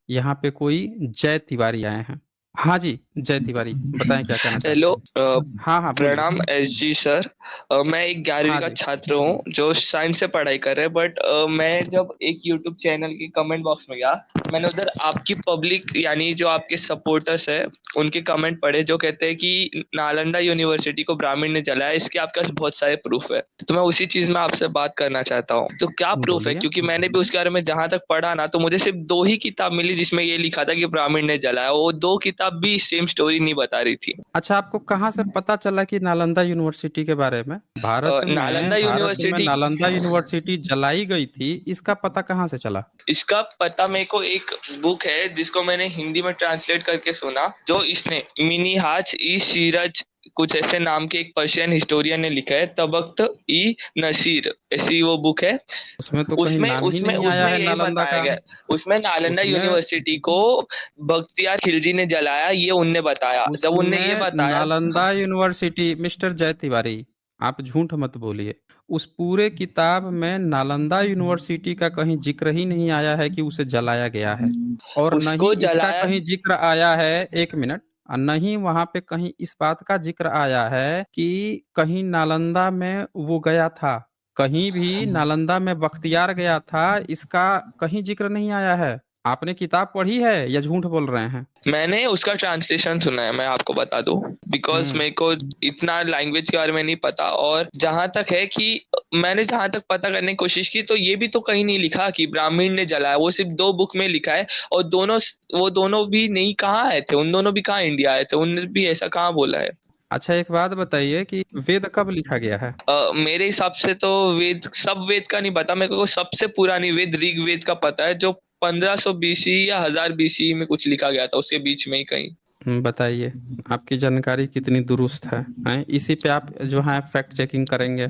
यहाँ पे कोई जय तिवारी आए हैं। हाँ जी, जय तिवारी, बताएं क्या कहना हेलो। चाहते हैं। हाँ हाँ, बोलिए। प्रणाम एस जी सर। मैं एक 11वीं हाँ का जी। छात्र हूँ जो साइंस से पढ़ाई कर रहे हैं, बट मैं जब एक यूट्यूब चैनल के कमेंट बॉक्स में गया, मैंने उधर आपकी पब्लिक यानी जो आपके सपोर्टर्स है उनके कमेंट पढ़े जो कहते हैं कि नालंदा यूनिवर्सिटी को ब्राह्मण ने जलाया। इसके आपके पास बहुत सारे प्रूफ है, तो मैं उसी चीज में आपसे बात करना चाहता हूँ। तो क्या प्रूफ है? बोलिए। क्योंकि मैंने भी उसके बारे में जहां तक पढ़ा ना, तो मुझे सिर्फ 2 ही किताब मिली जिसमें ये लिखा था कि ब्राह्मण ने जलाया। वो 2 किताब भी सेम स्टोरी नहीं बता रही थी। अच्छा, आपको कहाँ से पता चला कि नालंदा यूनिवर्सिटी के बारे में? नालंदा भारत में यूनिवर्सिटी, नालंदा यूनिवर्सिटी जलाई गई थी, इसका पता कहाँ से चला? इसका पता मेरे को एक बुक है जिसको मैंने हिंदी में ट्रांसलेट करके सुना, जो इसने मिनिहाज ई सीरज कुछ ऐसे नाम के एक पर्शियन हिस्टोरियन ने लिखा है, तबख्त ई नसीर ऐसी वो बुक है। उसमें तो कहीं उसमें नाम ही उसमें नहीं आया उसमें है यही नालंदा बताया का। गया, उसमें नालंदा उसमें यूनिवर्सिटी को बख्तियार खिलजी ने जलाया, ये उनने बताया। जब उनने ये उसमें बताया, नालंदा यूनिवर्सिटी, मिस्टर जय तिवारी, आप झूठ मत बोलिए। उस पूरे किताब में नालंदा यूनिवर्सिटी का कहीं जिक्र ही नहीं आया है कि उसे जलाया गया है। और न ही उसको इसका जलाया। कहीं जिक्र आया है, एक मिनट, और न ही वहां पे कहीं इस बात का जिक्र आया है कि कहीं नालंदा में वो गया था, कहीं भी नालंदा में बख्तियार गया था, इसका कहीं जिक्र नहीं आया है। आपने किताब पढ़ी है या झूठ बोल रहे हैं? मैंने उसका ट्रांसलेशन सुना है, मैं आपको बता दूं, बिकॉज हम्म। मेरे को इतना लैंग्वेज के बारे में नहीं पता। और जहां तक है कि मैंने जहां तक पता करने की कोशिश की, तो ये भी तो कहीं नहीं लिखा कि ब्राह्मण ने जलाया। वो सिर्फ 2 बुक में लिखा है, और दोनों, वो दोनों भी नहीं, कहाँ आए थे उन दोनों भी, कहाँ इंडिया आए थे उनने भी, ऐसा कहाँ बोला है? अच्छा, एक बात बताइए कि वेद कब लिखा गया है? मेरे हिसाब से तो वेद, सब वेद का नहीं पता मेरे को। सबसे पुरानी वेद ऋग्वेद का पता है, जो 1500 बीसी या 1000 बीसी में कुछ लिखा गया था, उसके बीच में ही कहीं। बताइए, आपकी जानकारी कितनी दुरुस्त है, हैं? इसी पे आप जो है फैक्ट चेकिंग करेंगे।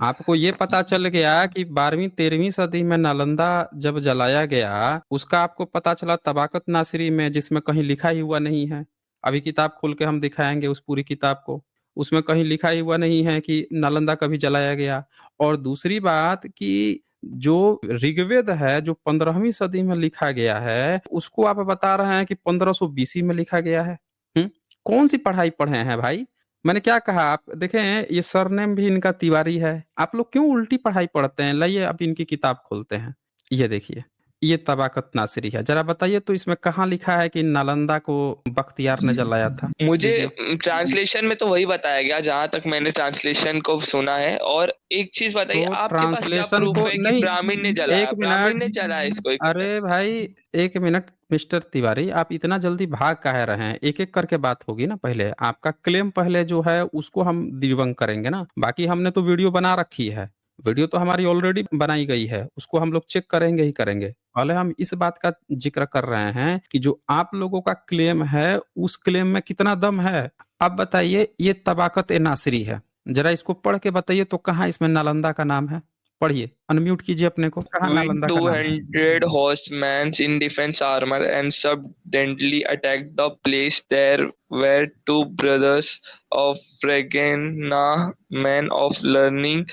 आपको ये पता चल गया कि 12वीं 13वीं सदी में नालंदा जब जलाया गया, उसका आपको पता चला तबाकत नासिरी में, जिसमें कहीं लिखा ही हुआ नहीं है। अभी किताब खोल के हम दिखाएंगे उस पूरी किताब को, उसमें कहीं लिखा ही हुआ नहीं है कि नालंदा कभी जलाया गया। और दूसरी बात कि जो ऋग्वेद है, जो 15वीं सदी में लिखा गया है, उसको आप बता रहे हैं कि 1500 बीसी में लिखा गया है। हम्म। कौन सी पढ़ाई पढ़े हैं भाई? मैंने क्या कहा, आप देखें, ये सरनेम भी इनका तिवारी है। आप लोग क्यों उल्टी पढ़ाई पढ़ते हैं? लाइए अब इनकी किताब खोलते हैं। ये देखिए, ये तबाकत नासिरी है। जरा बताइए तो इसमें कहाँ लिखा है कि नालंदा को बख्तियार ने जलाया था? मुझे दीजिए। ट्रांसलेशन में तो वही बताया गया जहां तक मैंने ट्रांसलेशन को सुना है। और एक चीज बताइए, तो आपके पास क्या ट्रांसलेशन प्रूफ को है कि नहीं, ब्राह्मण ने जलाया? एक ब्राह्मण मिनट, ने जलाया इसको एक अरे भाई, एक मिनट मिस्टर तिवारी, आप इतना जल्दी भाग काहे रहे हैं? एक एक करके बात होगी ना। पहले आपका क्लेम पहले जो है उसको हम डिबंक करेंगे ना। बाकी हमने तो वीडियो बना रखी है, वीडियो तो हमारी ऑलरेडी बनाई गई है, उसको हम लोग चेक करेंगे ही करेंगे। पहले हम इस बात का जिक्र कर रहे हैं कि जो आप लोगों का क्लेम है, उस क्लेम में कितना दम है। अब बताइए, ये तबाकत ए नासिरी है, जरा इसको पढ़ के बताइए तो कहाँ इसमें नालंदा का नाम है? पढ़िए, अनम्यूट कीजिए अपने को, कहाँ with नालंदा का नाम है? 200 horsemen in defense armor and subsequently attacked the place. There were 2 brothers of Phrygia, men of learning,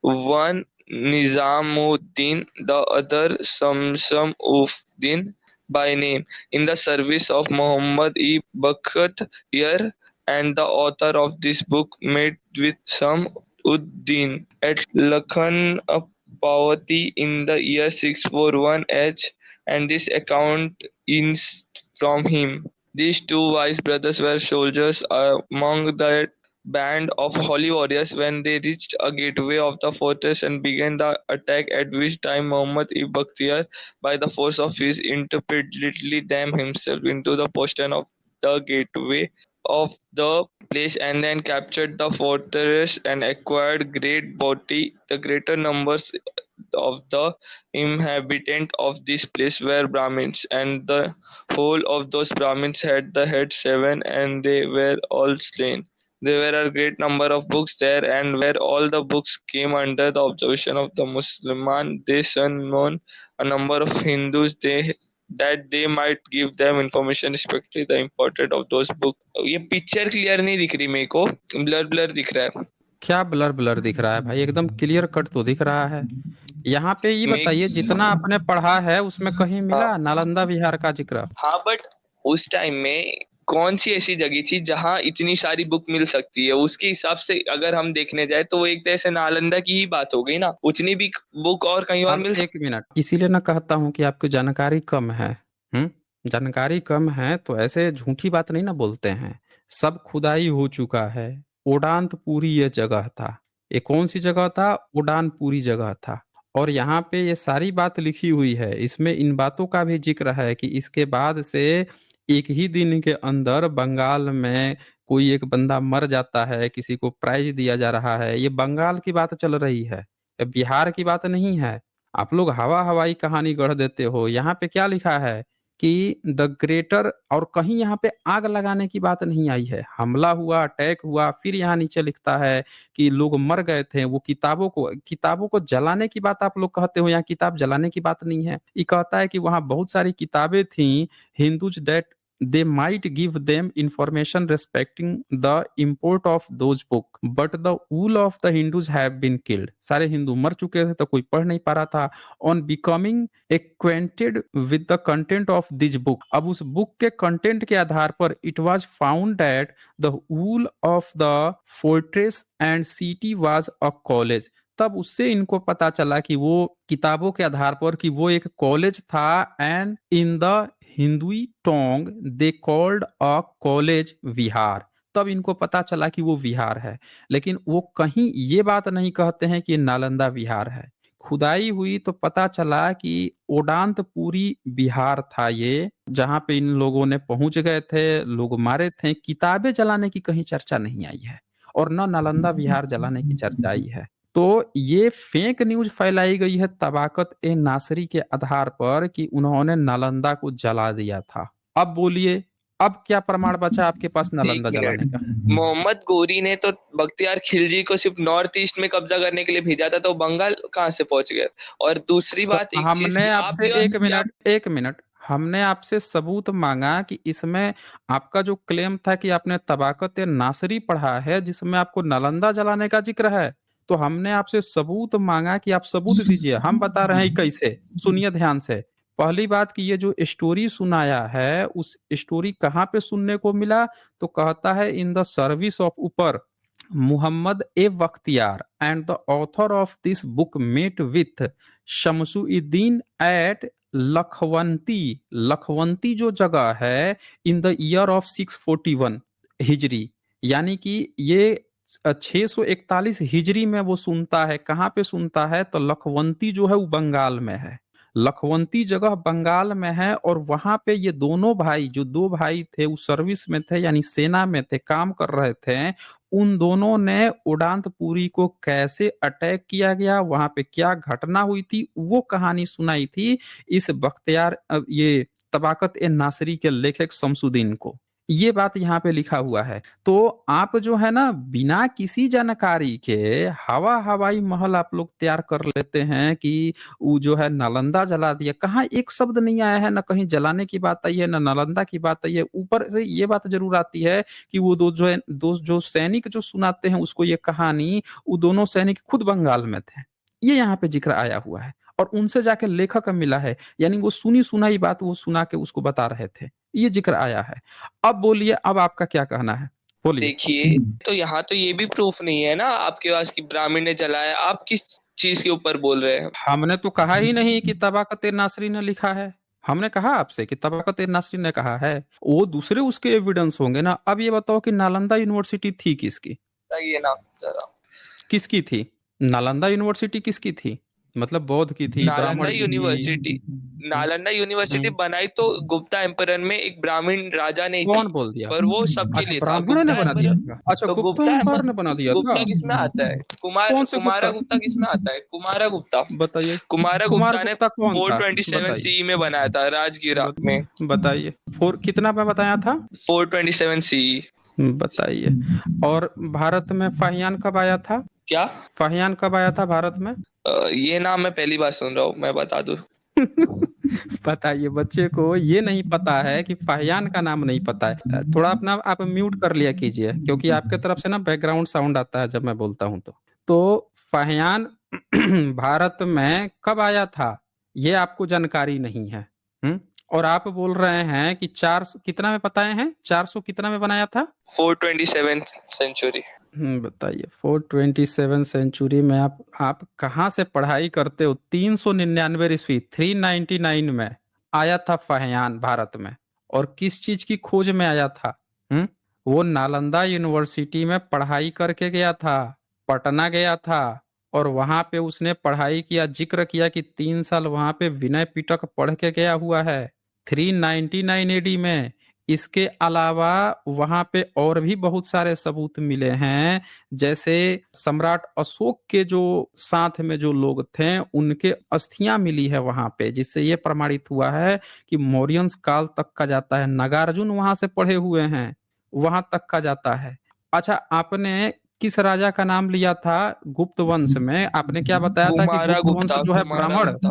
one Nizamuddin, the other Samsam-ud-Din by name, in the service of Muhammad-i-Bakhtiyar, and the author of this book met with Sam-ud-Din at Lakhan in the year 641 H, and this account is from him. These 2 wise brothers were soldiers among the band of holy warriors when they reached a gateway of the fortress and began the attack, at which time Muhammad ibn Bakhtiyar, by the force of his interpretedly damned himself into the postern of the gateway of the place, and then captured the fortress and acquired great booty. The greater numbers of the inhabitants of this place were Brahmins, and the whole of those Brahmins had the heads 7, and they were all slain. There were a great number of books there, and where all the books came under the observation of the Musliman, they summoned a number of Hindus, that they might give them information respecting the importance of those books. ये picture clear नहीं दिख रही मेरे को, blur blur दिख रहा है। क्या ब्लर ब्लर दिख रहा है भाई? एकदम क्लियर कट तो दिख रहा है। यहाँ पे ये बताइए, जितना आपने पढ़ा है उसमें कहीं मिला नालंदा विहार का जिक्र? हाँ, बट उस टाइम में कौन सी ऐसी जगह थी जहाँ इतनी सारी बुक मिल सकती है? उसके हिसाब से अगर हम देखने जाए तो वो एक तरह से नालंदा की ही बात हो गई ना, उतनी भी बुक और कहीं और अब मिल एक मिनट, इसीलिए ना कहता हूँ कि आपकी जानकारी कम है। जानकारी कम है तो ऐसे झूठी बात नहीं ना बोलते हैं। सब खुदाई हो चुका है। उड़ानपुरी ये जगह था। ये कौन सी जगह था? उड़ानपुरी जगह था। और यहाँ पे ये सारी बात लिखी हुई है, इसमें इन बातों का भी जिक्र है कि इसके बाद से एक ही दिन के अंदर बंगाल में कोई एक बंदा मर जाता है, किसी को प्राइज दिया जा रहा है। ये बंगाल की बात चल रही है, ये बिहार की बात नहीं है। आप लोग हवा हवाई कहानी गढ़ देते हो। यहाँ पे क्या लिखा है कि द ग्रेटर, और कहीं यहाँ पे आग लगाने की बात नहीं आई है। हमला हुआ, अटैक हुआ, फिर यहाँ नीचे लिखता है कि लोग मर गए थे। वो किताबों को जलाने की बात आप लोग कहते हो, यहाँ किताब जलाने की बात नहीं है। ये कहता है कि वहाँ बहुत सारी किताबें थी, Hindus that they might give them information respecting the import of those book, but the wool of the Hindus have been killed. सारे हिंदू मर चुके थे तो कोई पढ़ नहीं पा रहा था। On becoming acquainted with the content of this book, अब उस बुक के कंटेंट के आधार पर it was found that the wool of the fortress and city was a college. तब उससे इनको पता चला कि वो किताबों के आधार पर कि वो एक कॉलेज था। And in the Hindui tongue they called a college Vihar. तब इनको पता चला कि वो विहार है, लेकिन वो कहीं ये बात नहीं कहते हैं कि ये नालंदा विहार है। खुदाई हुई तो पता चला कि ओडांतपुरी बिहार था ये, जहां पे इन लोगों ने पहुंच गए थे, लोग मारे थे। किताबें जलाने की कहीं चर्चा नहीं आई है, और न नालंदा विहार जलाने की चर्चा आई है। तो ये फेक न्यूज फैलाई गई है तबाकत ए नासरी के आधार पर कि उन्होंने नालंदा को जला दिया था। अब बोलिए, अब क्या प्रमाण बचा आपके पास एक नालंदा जलाने का? मिनट, मोहम्मद गोरी ने तो बख्तियार खिलजी को सिर्फ नॉर्थ ईस्ट में कब्जा करने के लिए भेजा था, तो बंगाल कहाँ से पहुंच गए? और दूसरी बात एक चीज हमने की आप आपसे भी एक मिनट, हमने आपसे सबूत मांगा कि इसमें आपका जो क्लेम था कि आपने तबाकत नासरी पढ़ा है जिसमें आपको नालंदा जलाने का जिक्र है, तो हमने आपसे सबूत मांगा कि आप सबूत दीजिए। हम बता रहे हैं कैसे, सुनिए ध्यान से। पहली बात कि ये जो स्टोरी सुनाया है, उस स्टोरी कहाँ पे सुनने को मिला? तो कहता है इन द सर्विस ऑफ ऊपर मुहम्मद ए Bakhtiyar and the author of this book met with Shamsuddin at Lakhnauti. Lakhnauti जो जगह है, in the year of 641 Hijri, यानी कि ये 641 हिजरी में वो सुनता है। कहाँ पे सुनता है? तो लखवंती जो है वो बंगाल में है। लखवंती जगह बंगाल में है, और वहां पे ये दोनों भाई, जो दो भाई थे, वो सर्विस में थे, यानी सेना में थे, काम कर रहे थे। उन दोनों ने उड़ानपुरी को कैसे अटैक किया गया, वहां पे क्या घटना हुई थी, वो कहानी सुनाई थी इस बख्तियार ये तबाकत ए नासरी के लेखक शमसुद्दीन को। ये बात यहाँ पे लिखा हुआ है। तो आप जो है ना, बिना किसी जानकारी के हवा हवाई महल आप लोग तैयार कर लेते हैं कि वो जो है नालंदा जला दिया। कहाँ एक शब्द नहीं आया है, ना कहीं जलाने की बात आई है, ना नालंदा की बात आई है। ऊपर से ये बात जरूर आती है कि वो दो जो सैनिक जो सुनाते हैं उसको ये कहानी, वो दोनों सैनिक खुद बंगाल में थे। ये यहाँ पे जिक्र आया हुआ है, और उनसे जाके लेखक मिला है, यानी वो सुनी सुनाई बात वो सुना के उसको बता रहे थे। ये जिक्र आया है। अब बोलिए, अब आपका क्या कहना है, बोलिए। देखिए, तो यहाँ तो ये भी प्रूफ नहीं है ना आपके पास कि ब्राह्मण ने जलाया। आप किस चीज के ऊपर बोल रहे हैं? हमने तो कहा ही नहीं कि तबाकत नासरी ने लिखा है। हमने कहा आपसे कि तबाकत नासरी ने कहा है, वो दूसरे उसके एविडेंस होंगे ना। अब ये बताओ कि नालंदा यूनिवर्सिटी थी किसकी? ये ना जरा, किसकी थी? नालंदा यूनिवर्सिटी किसकी थी? मतलब बौद्ध की थी, नालंदा ब्राह्मण की थी? नालंदा यूनिवर्सिटी हम्म, बनाई तो गुप्ता एम्पायर में एक ब्राह्मण राजा ने थी, कौन बोल दिया? पर वो सबके अच्छा, लिए था। ब्राह्मणों ने गुप्ता बना दिया एम्पायर, था? अच्छा, तो गुप्ता गुप्ता एम्पायर ने बना दिया था? गुप्ता किसमें आता है? कौन से कुमारा गुप्ता? गुप्ता किसमें आता है? कुमारा गुप्ता। बताइए। कुमारा कुमार गुप्ता ने गुप्ता कौन था? 427 बताइए। सीई में बनाया था, राजगिरा में। बताइए, फोर कितना पे बताया था? 427 सीई। बताइए। और भारत में फाहियान कब आया था? क्या? फाहियान कब आया था भारत में? ये नाम मैं पहली बार सुन रहा हूँ, मैं बता दूं। बताइए, बच्चे को ये नहीं पता है कि फाहियान का नाम नहीं पता है। थोड़ा अपना आप म्यूट कर लिया कीजिए, क्योंकि आपके तरफ से ना बैकग्राउंड साउंड आता है जब मैं बोलता हूं तो फाहियान भारत में कब आया था ये आपको जानकारी नहीं है। और आप बोल रहे हैं कि 400 कितना में बताए हैं, 400 कितना में बनाया था? 427 सेंचुरी। बताइए 427 सेंचुरी में आप कहाँ से पढ़ाई करते हो? 399 ईस्वी 399 में आया था फाहियान भारत में। और किस चीज की खोज में आया था? वो नालंदा यूनिवर्सिटी में पढ़ाई करके गया था, पटना गया था, और वहां पे उसने पढ़ाई किया, जिक्र किया कि 3 साल वहां पे विनय पिटक पढ़ के गया हुआ है 399 एडी में। इसके अलावा वहां पे और भी बहुत सारे सबूत मिले हैं, जैसे सम्राट अशोक के जो साथ में जो लोग थे उनके अस्थियां मिली है वहां पे, जिससे ये प्रमाणित हुआ है कि मौर्यन काल तक का जाता है। नागार्जुन वहां से पढ़े हुए हैं, वहां तक का जाता है। अच्छा, आपने किस राजा का नाम लिया था गुप्त वंश में? आपने क्या बताया था कि कुमारा गुप्त वंश गुप्ता, जो है कुमारा ब्राह्मण गुप्ता।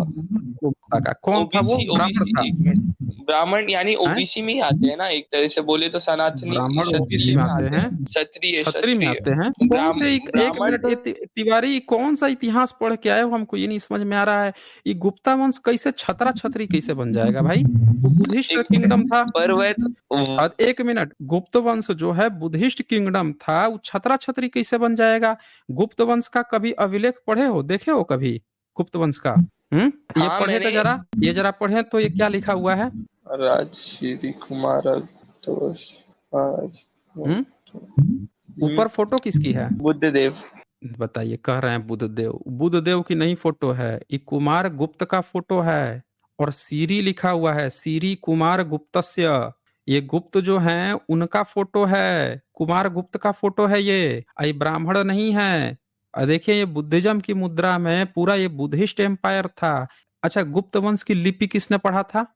गुप्ता का कौन था? वो ओबीसी, ब्राह्मण ओबीसी, था? एक मिनट। ब्राह्मण यानी हैं? ओबीसी में ही आते हैं ना, एक तरह से बोले तो सनातनी ब्राह्मण ओबीसी क्षत्रिय में में आते आते हैं, हैं, क्षत्रिय छतरी में क्षत्रिय। आते हैं? कौन थे? एक ब्राह्मण मिनट, तो तिवारी कौन सा इतिहास पढ़ के आए हो? हमको ये नहीं समझ में आ रहा है। ये गुप्ता वंश कैसे छतरा छतरी कैसे बन जाएगा भाई? वो बुद्धिस्ट एक किंगडम था। पर वह और एक मिनट, गुप्त वंश जो है बुद्धिस्ट किंगडम था, वो छतरा छतरी कैसे बन जाएगा? गुप्त वंश का कभी अभिलेख पढ़े हो, देखे हो कभी गुप्त वंश का? ये हाँ पढ़े तो मैंने जरा, ये जरा पढ़े तो ये क्या लिखा हुआ है? राजश्री कुमार दोष आज हम्म ऊपर फोटो किसकी है? बुद्धदेव। बताइए, कह रहे हैं बुद्धदेव। बुद्धदेव की नहीं फोटो है, ये कुमार गुप्त का फोटो है। और सीरी लिखा हुआ है, सीरी कुमार गुप्तस्य। ये गुप्त जो हैं उनका फोटो है, कुमार गुप्त का फोटो है ये ब्राह्मण नहीं है। और देखिए ये बुद्धिज्म की मुद्रा में पूरा ये बुद्धिस्ट एम्पायर था। अच्छा, गुप्त वंश की लिपि किसने पढ़ा था?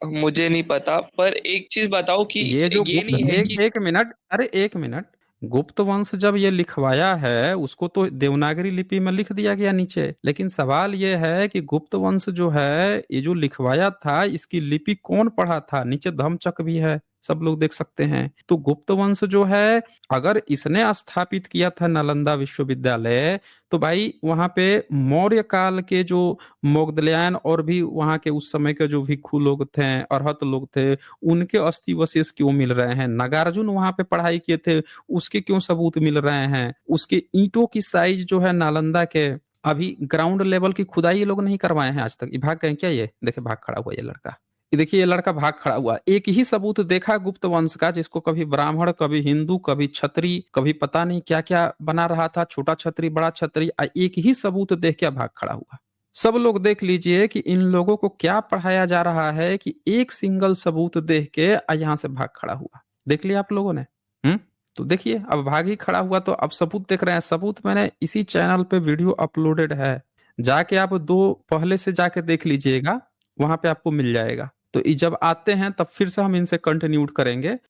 मुझे नहीं पता, पर एक चीज बताओ कि ये जो ये गुप्त, नहीं है एक कि एक मिनट, अरे एक मिनट, गुप्त वंश जब ये लिखवाया है उसको तो देवनागरी लिपि में लिख दिया गया नीचे, लेकिन सवाल ये है कि गुप्त वंश जो है ये जो लिखवाया था इसकी लिपि कौन पढ़ा था? नीचे धम्मचक्र भी है, सब लोग देख सकते हैं। तो गुप्त वंश जो है अगर इसने स्थापित किया था नालंदा विश्वविद्यालय, तो भाई वहां पे मौर्य काल के जो मोगदलियान और भी वहां के उस समय के जो भिक्षु लोग थे, अरहत लोग थे, उनके अस्थि अवशेष क्यों मिल रहे हैं? नागार्जुन वहां पे पढ़ाई किए थे, उसके क्यों सबूत मिल रहे हैं? उसके ईंटों की साइज जो है नालंदा के, अभी ग्राउंड लेवल की खुदाई ये लोग नहीं करवाए हैं आज तक। ये भाग गए क्या? ये देखे भाग खड़ा हुआ ये लड़का, ये देखिए ये लड़का भाग खड़ा हुआ। एक ही सबूत देखा गुप्त वंश का, जिसको कभी ब्राह्मण, कभी हिंदू, कभी छत्री, कभी पता नहीं क्या क्या बना रहा था, छोटा छत्री, बड़ा छत्री, एक ही सबूत देख के भाग खड़ा हुआ। सब लोग देख लीजिए कि इन लोगों को क्या पढ़ाया जा रहा है कि एक सिंगल सबूत देख के यहां से भाग खड़ा हुआ। देख लिया आप लोगों ने? तो देखिए अब भाग ही खड़ा हुआ, तो अब सबूत देख रहे हैं। सबूत मैंने इसी चैनल पे वीडियो अपलोडेड है, जाके आप दो पहले से जाके देख लीजिएगा, वहां पे आपको मिल जाएगा। तो ये जब आते हैं तब फिर से हम इनसे कंटिन्यू करेंगे।